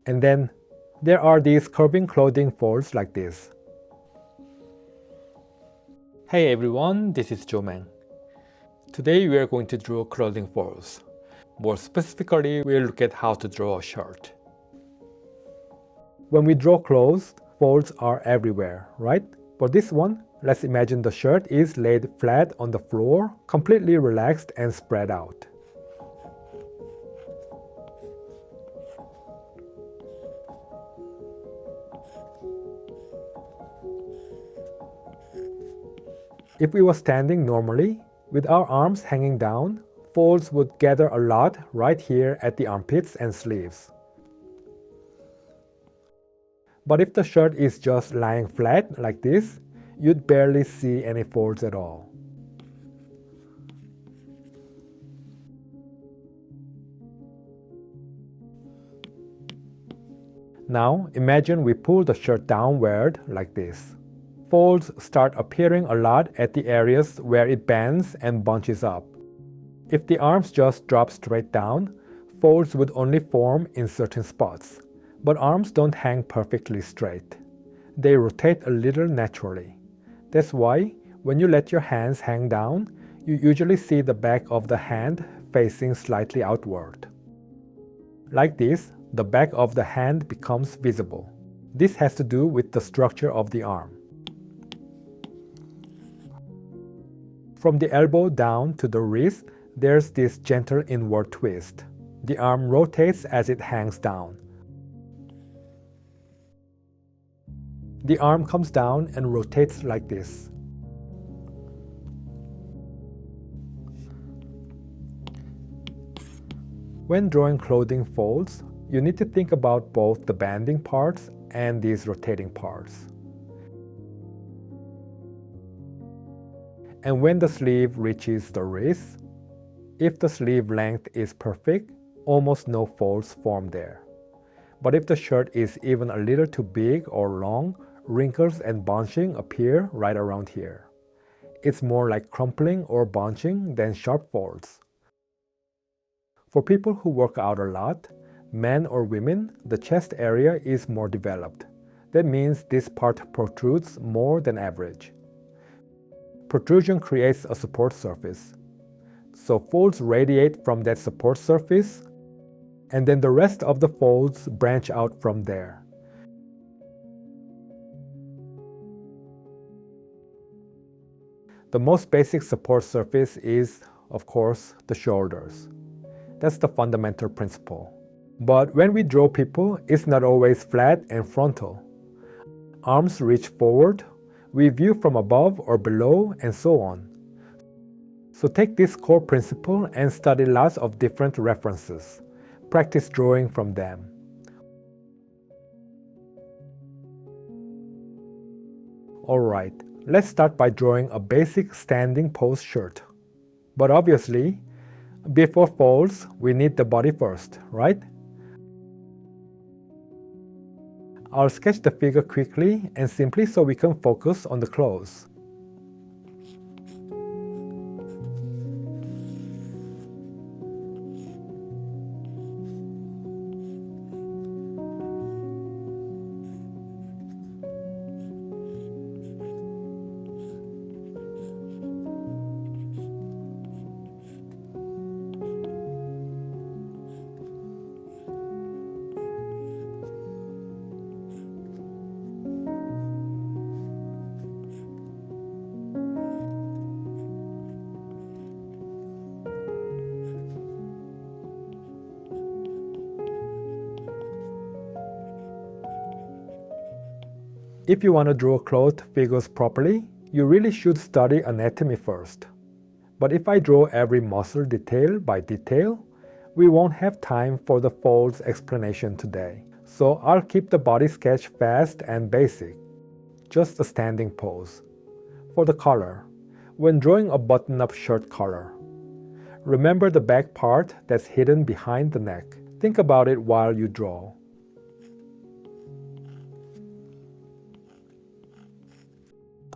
And then there are these curving clothing folds like this. Hey everyone, this is Joman. Today we are going to draw clothing folds. More specifically, we'll look at how to draw a shirt. When we draw clothes, folds are everywhere, right? For this one, let's imagine the shirt is laid flat on the floor, completely relaxed and spread out. If we were standing normally, with our arms hanging down, folds would gather a lot right here at the armpits and sleeves. But if the shirt is just lying flat like this, you'd barely see any folds at all. Now imagine we pull the shirt downward like this. Folds start appearing a lot at the areas where it bends and bunches up. If the arms just drop straight down, folds would only form in certain spots. But arms don't hang perfectly straight. They rotate a little naturally. That's why when you let your hands hang down, you usually see the back of the hand facing slightly outward. Like this, the back of the hand becomes visible. This has to do with the structure of the arm. From the elbow down to the wrist, there's this gentle inward twist. The arm rotates as it hangs down. The arm comes down and rotates like this. When drawing clothing folds, you need to think about both the bending parts and these rotating parts. And when the sleeve reaches the wrist, if the sleeve length is perfect, almost no folds form there. But if the shirt is even a little too big or long, wrinkles and bunching appear right around here. It's more like crumpling or bunching than sharp folds. For people who work out a lot, men or women, the chest area is more developed. That means this part protrudes more than average. Protrusion creates a support surface. So folds radiate from that support surface, and then the rest of the folds branch out from there. The most basic support surface is, of course, the shoulders. That's the fundamental principle. But when we draw people, it's not always flat and frontal. Arms reach forward, we view from above or below, and so on. So take this core principle and study lots of different references. Practice drawing from them. Alright, let's start by drawing a basic standing pose shirt. But obviously, before folds, we need the body first, right? I'll sketch the figure quickly and simply so we can focus on the clothes. If you want to draw clothed figures properly, you really should study anatomy first. But if I draw every muscle detail by detail, we won't have time for the folds explanation today. So I'll keep the body sketch fast and basic, just a standing pose. For the color, when drawing a button-up shirt collar, remember the back part that's hidden behind the neck. Think about it while you draw.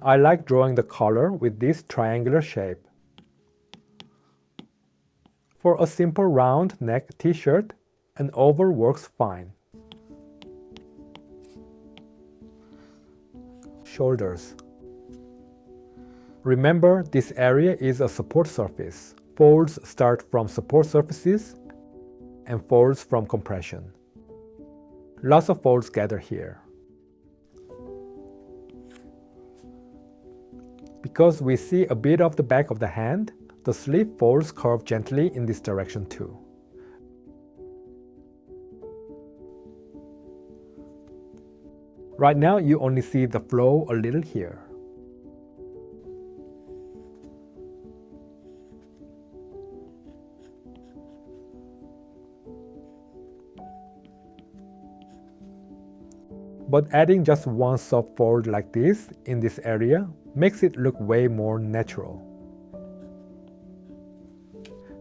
I like drawing the collar with this triangular shape. For a simple round neck t-shirt, an oval works fine. Shoulders. Remember, this area is a support surface. Folds start from support surfaces and folds from compression. Lots of folds gather here. Because we see a bit of the back of the hand, the sleeve folds curve gently in this direction too. Right now you only see the flow a little here. But adding just one soft fold like this in this area makes it look way more natural.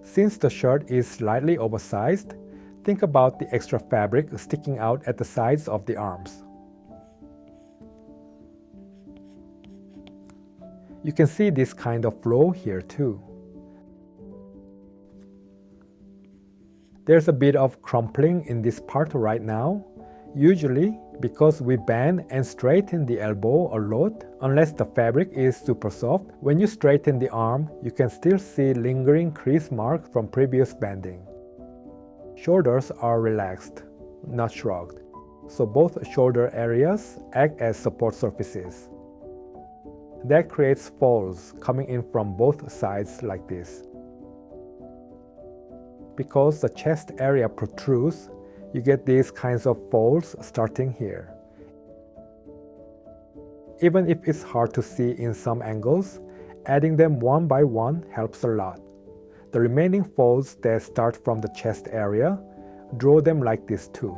Since the shirt is slightly oversized, think about the extra fabric sticking out at the sides of the arms. You can see this kind of flow here too. There's a bit of crumpling in this part right now, usually because we bend and straighten the elbow a lot unless the fabric is super soft. When you straighten the arm, you can still see lingering crease marks from previous bending. Shoulders are relaxed, not shrugged, so both shoulder areas act as support surfaces. That creates folds coming in from both sides like this. Because the chest area protrudes, you get these kinds of folds starting here. Even if it's hard to see in some angles, adding them one by one helps a lot. The remaining folds that start from the chest area, draw them like this too.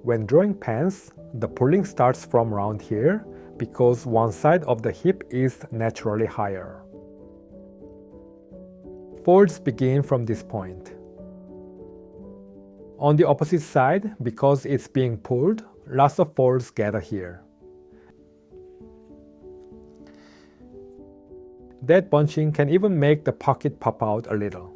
When drawing pants, the pulling starts from around here because one side of the hip is naturally higher. Folds begin from this point. On the opposite side, because it's being pulled, lots of folds gather here. That bunching can even make the pocket pop out a little.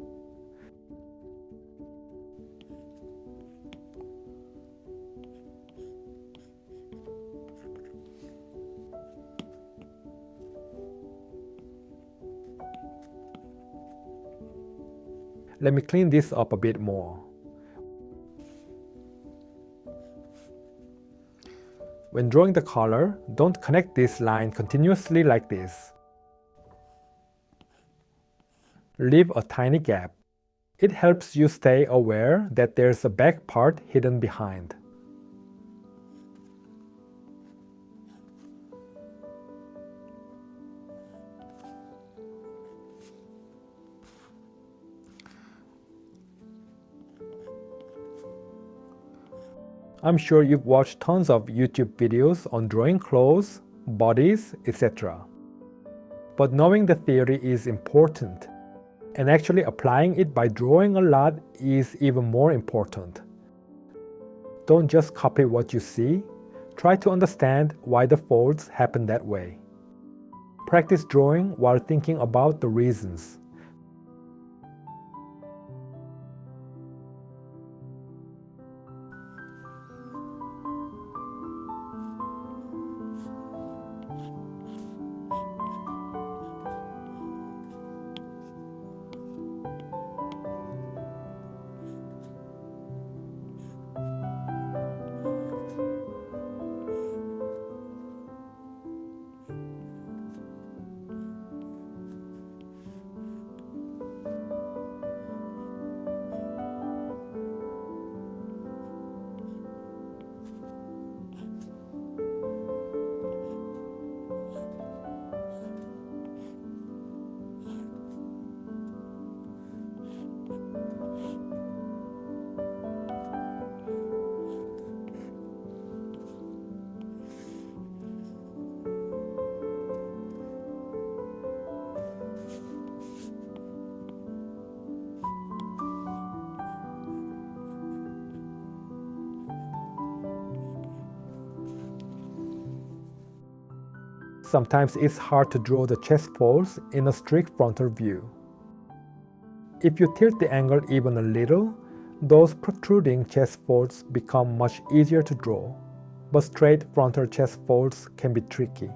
Let me clean this up a bit more. When drawing the collar, don't connect this line continuously like this. Leave a tiny gap. It helps you stay aware that there's a back part hidden behind. I'm sure you've watched tons of YouTube videos on drawing clothes, bodies, etc. But knowing the theory is important, and actually applying it by drawing a lot is even more important. Don't just copy what you see, try to understand why the folds happen that way. Practice drawing while thinking about the reasons. Sometimes it's hard to draw the chest folds in a strict frontal view. If you tilt the angle even a little, those protruding chest folds become much easier to draw, but straight frontal chest folds can be tricky.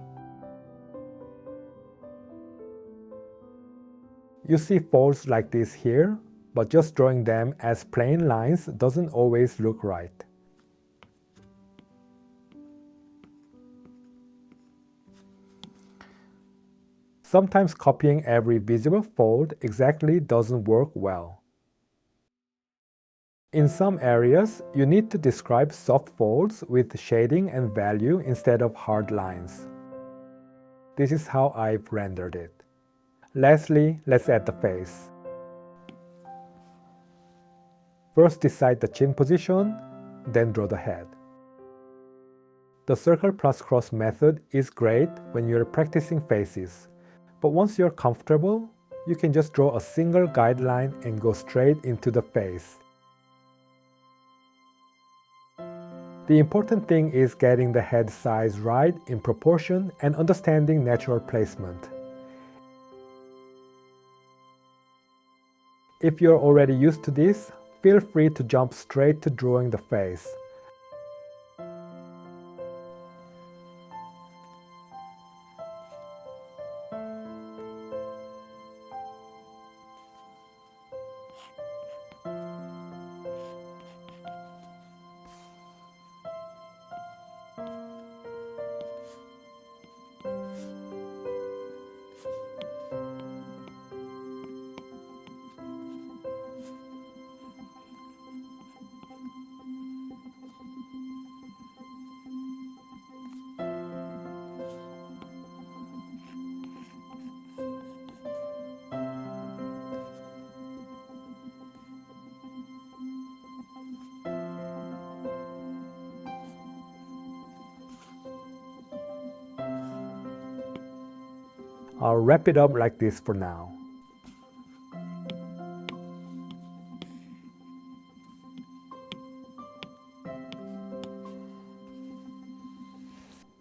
You see folds like this here, but just drawing them as plain lines doesn't always look right. Sometimes copying every visible fold exactly doesn't work well. In some areas, you need to describe soft folds with shading and value instead of hard lines. This is how I've rendered it. Lastly, let's add the face. First decide the chin position, then draw the head. The circle plus cross method is great when you're practicing faces, but once you're comfortable, you can just draw a single guideline and go straight into the face. The important thing is getting the head size right in proportion and understanding natural placement. If you're already used to this, feel free to jump straight to drawing the face. I'll wrap it up like this for now.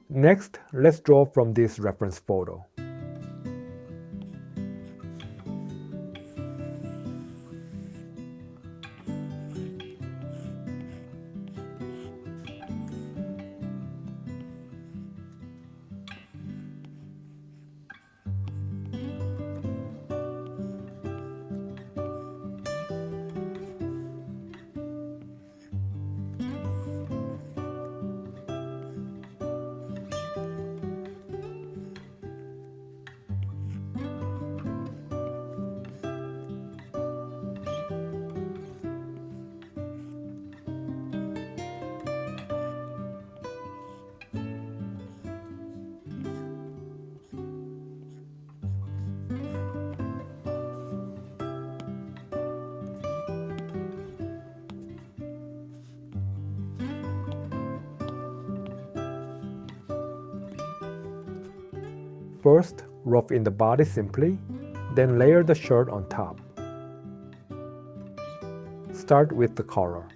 Next, let's draw from this reference photo. First, rough in the body simply, then layer the shirt on top. Start with the collar.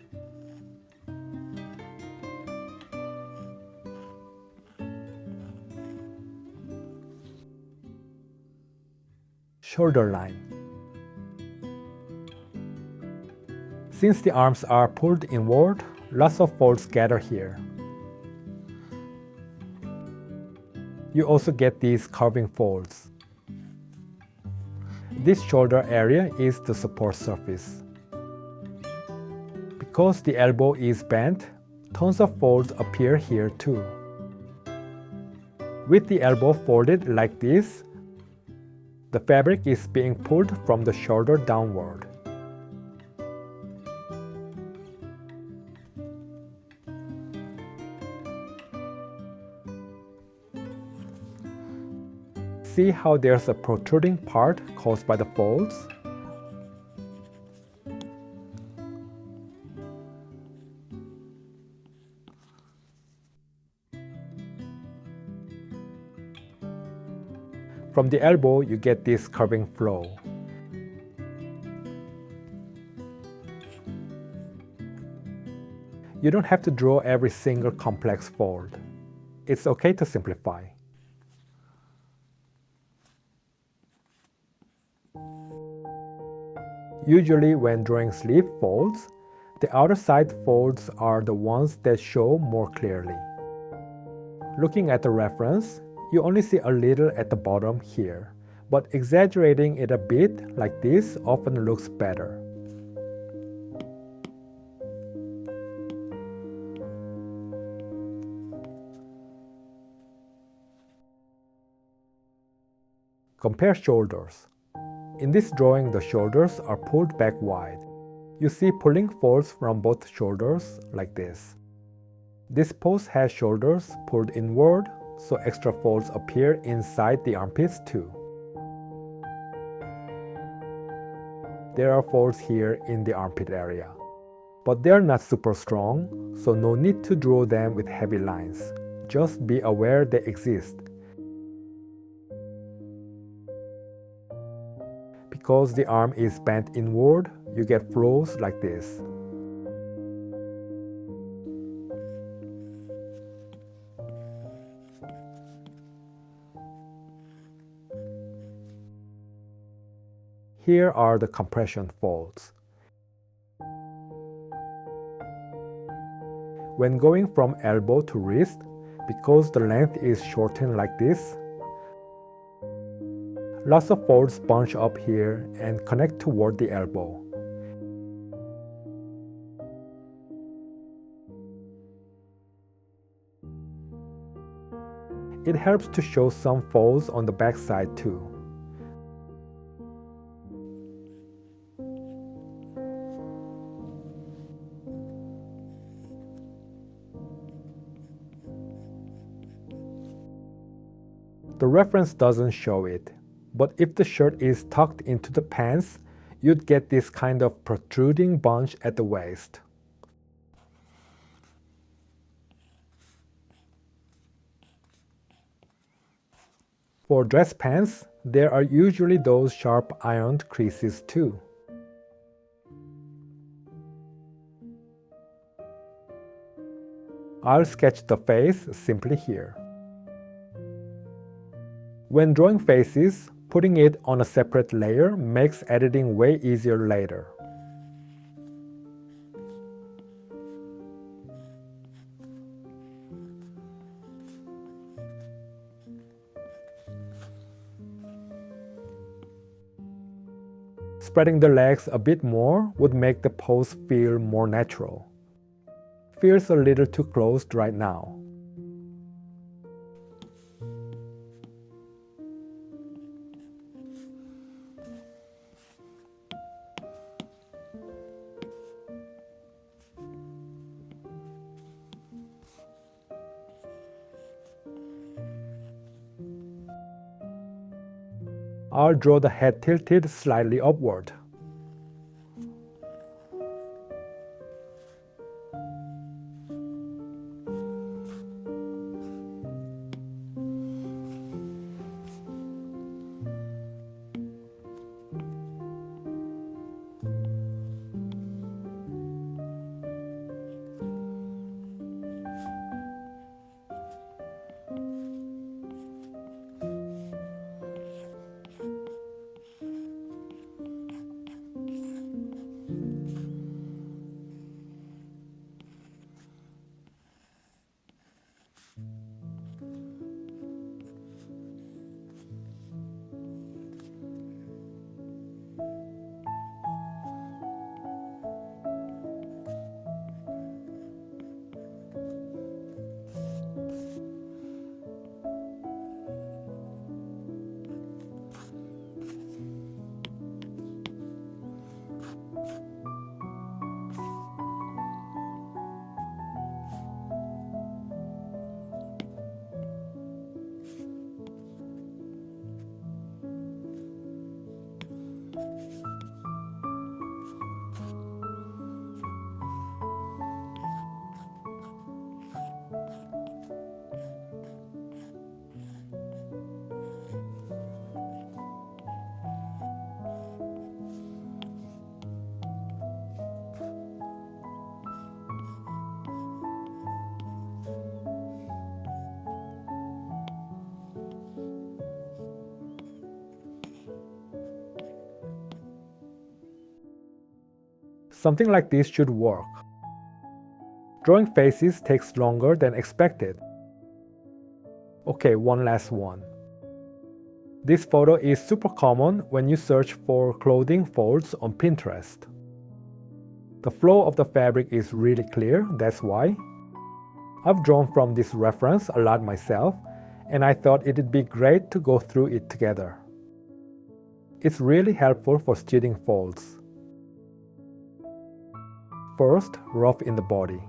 Shoulder line. Since the arms are pulled inward, lots of folds gather here. You also get these curving folds. This shoulder area is the support surface. Because the elbow is bent, tons of folds appear here too. With the elbow folded like this, the fabric is being pulled from the shoulder downward. See how there's a protruding part caused by the folds? From the elbow, you get this curving flow. You don't have to draw every single complex fold. It's okay to simplify. Usually when drawing sleeve folds, the outer side folds are the ones that show more clearly. Looking at the reference, you only see a little at the bottom here, but exaggerating it a bit like this often looks better. Compare shoulders. In this drawing, the shoulders are pulled back wide. You see pulling folds from both shoulders like this. This pose has shoulders pulled inward, so extra folds appear inside the armpits too. There are folds here in the armpit area, but they are not super strong, so no need to draw them with heavy lines. Just be aware they exist. Because the arm is bent inward, you get flows like this. Here are the compression folds. When going from elbow to wrist, because the length is shortened like this, lots of folds bunch up here and connect toward the elbow. It helps to show some folds on the back side too. The reference doesn't show it, but if the shirt is tucked into the pants, you'd get this kind of protruding bunch at the waist. For dress pants, there are usually those sharp ironed creases too. I'll sketch the face simply here. When drawing faces, putting it on a separate layer makes editing way easier later. Spreading the legs a bit more would make the pose feel more natural. Feels a little too closed right now. I'll draw the head tilted slightly upward. Something like this should work. Drawing faces takes longer than expected. Okay, one last one. This photo is super common when you search for clothing folds on Pinterest. The flow of the fabric is really clear, that's why. I've drawn from this reference a lot myself, and I thought it'd be great to go through it together. It's really helpful for stitching folds. First, rough in the body.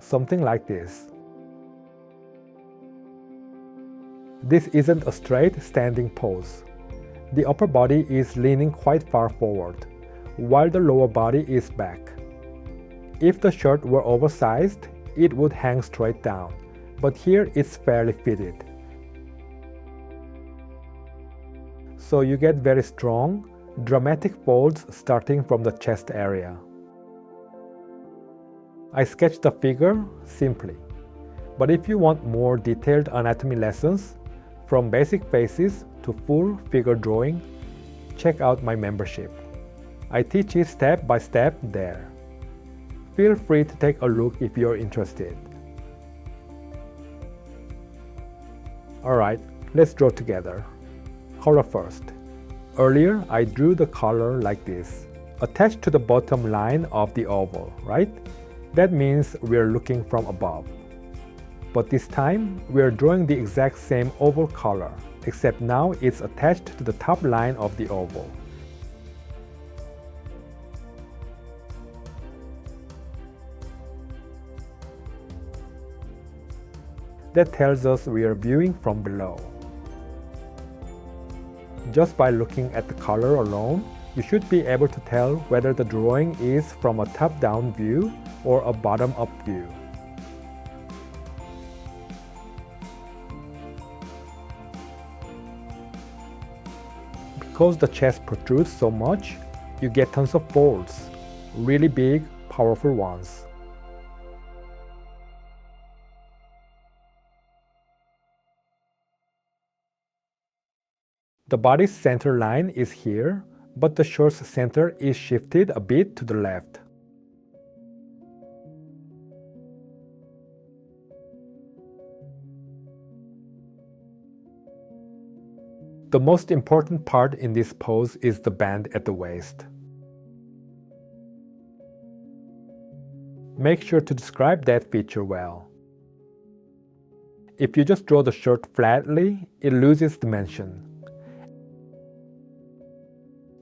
Something like this. This isn't a straight standing pose. The upper body is leaning quite far forward, while the lower body is back. If the shirt were oversized, it would hang straight down, but here it's fairly fitted. So you get very strong, dramatic folds starting from the chest area. I sketched the figure simply, but if you want more detailed anatomy lessons, from basic faces to full figure drawing, check out my membership. I teach it step by step there. Feel free to take a look if you're interested. Alright, let's draw together. Color first. Earlier, I drew the color like this, attached to the bottom line of the oval, right? That means we're looking from above. But this time, we're drawing the exact same oval color, except now it's attached to the top line of the oval. That tells us we are viewing from below. Just by looking at the color alone, you should be able to tell whether the drawing is from a top-down view or a bottom-up view. Because the chest protrudes so much, you get tons of folds, really big, powerful ones. The body's center line is here, but the shirt's center is shifted a bit to the left. The most important part in this pose is the band at the waist. Make sure to describe that feature well. If you just draw the shirt flatly, it loses dimension.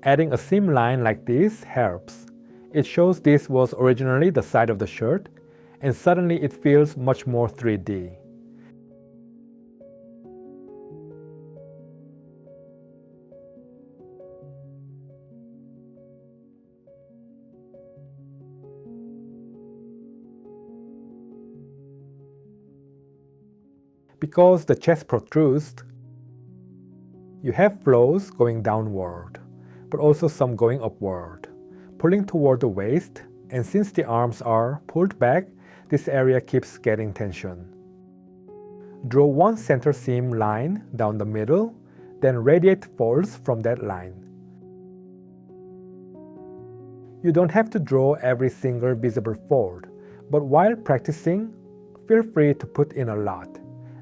Adding a seam line like this helps. It shows this was originally the side of the shirt, and suddenly it feels much more 3D. Because the chest protrudes, You have flows going downward, but also some going upward, pulling toward the waist, and since the arms are pulled back, this area keeps getting tension. Draw one center seam line down the middle, then radiate folds from that line. You don't have to draw every single visible fold, but while practicing, feel free to put in a lot,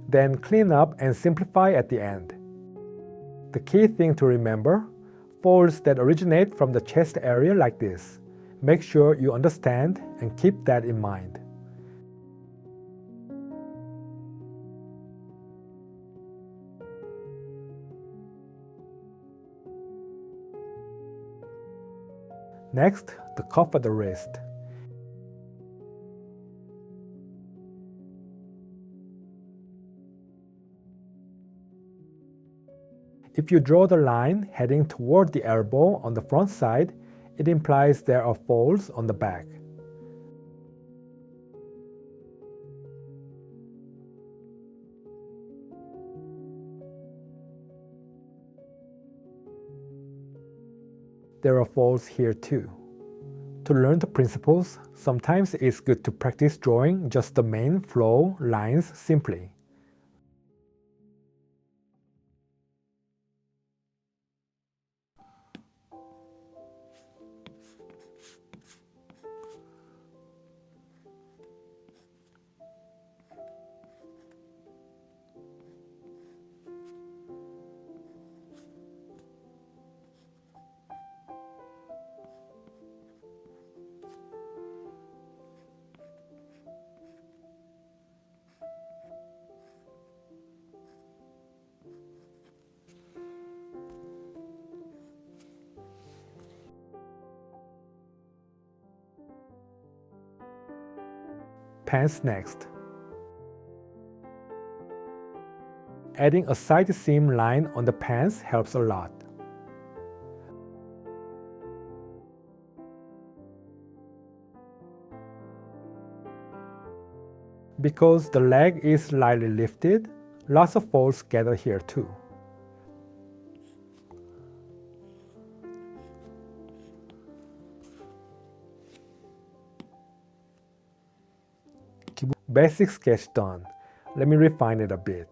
then clean up and simplify at the end. The key thing to remember, folds that originate from the chest area like this. Make sure you understand and keep that in mind. Next, the cuff at the wrist. If you draw the line heading toward the elbow on the front side, it implies there are folds on the back. There are folds here too. To learn the principles, sometimes it's good to practice drawing just the main flow lines simply. Pants next. Adding a side seam line on the pants helps a lot. Because the leg is slightly lifted, lots of folds gather here too. Basic sketch done. Let me refine it a bit.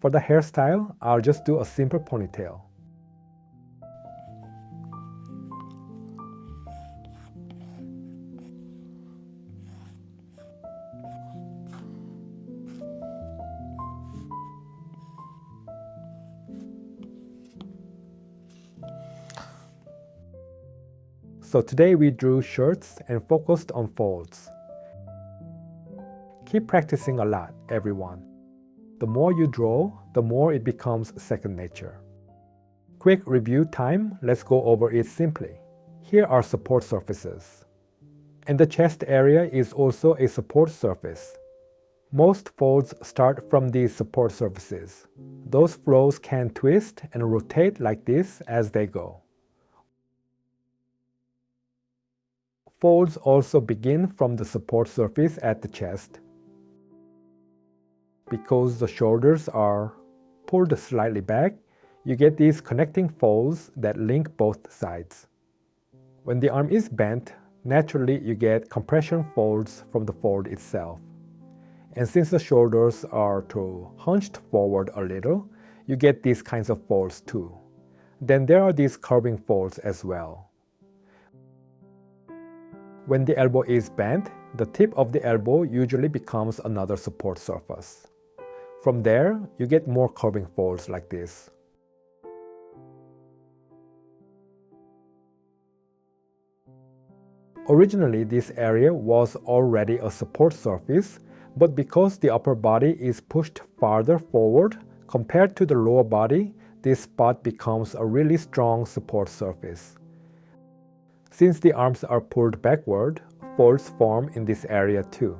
For the hairstyle, I'll just do a simple ponytail. So today we drew shirts and focused on folds. Keep practicing a lot, everyone. The more you draw, the more it becomes second nature. Quick review time, let's go over it simply. Here are support surfaces. And the chest area is also a support surface. Most folds start from these support surfaces. Those flows can twist and rotate like this as they go. Folds also begin from the support surface at the chest. Because the shoulders are pulled slightly back, you get these connecting folds that link both sides. When the arm is bent, naturally you get compression folds from the fold itself. And since the shoulders are hunched forward a little, you get these kinds of folds too. Then there are these curving folds as well. When the elbow is bent, the tip of the elbow usually becomes another support surface. From there, you get more curving folds like this. Originally, this area was already a support surface, but because the upper body is pushed farther forward compared to the lower body, this spot becomes a really strong support surface. Since the arms are pulled backward, folds form in this area too.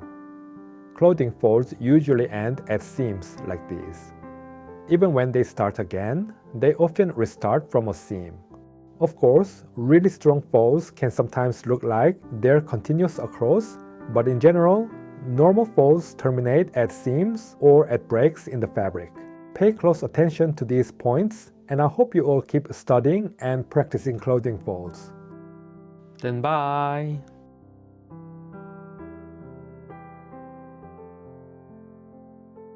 Clothing folds usually end at seams like these. Even when they start again, they often restart from a seam. Of course, really strong folds can sometimes look like they're continuous across, but in general, normal folds terminate at seams or at breaks in the fabric. Pay close attention to these points, and I hope you all keep studying and practicing clothing folds. Then bye!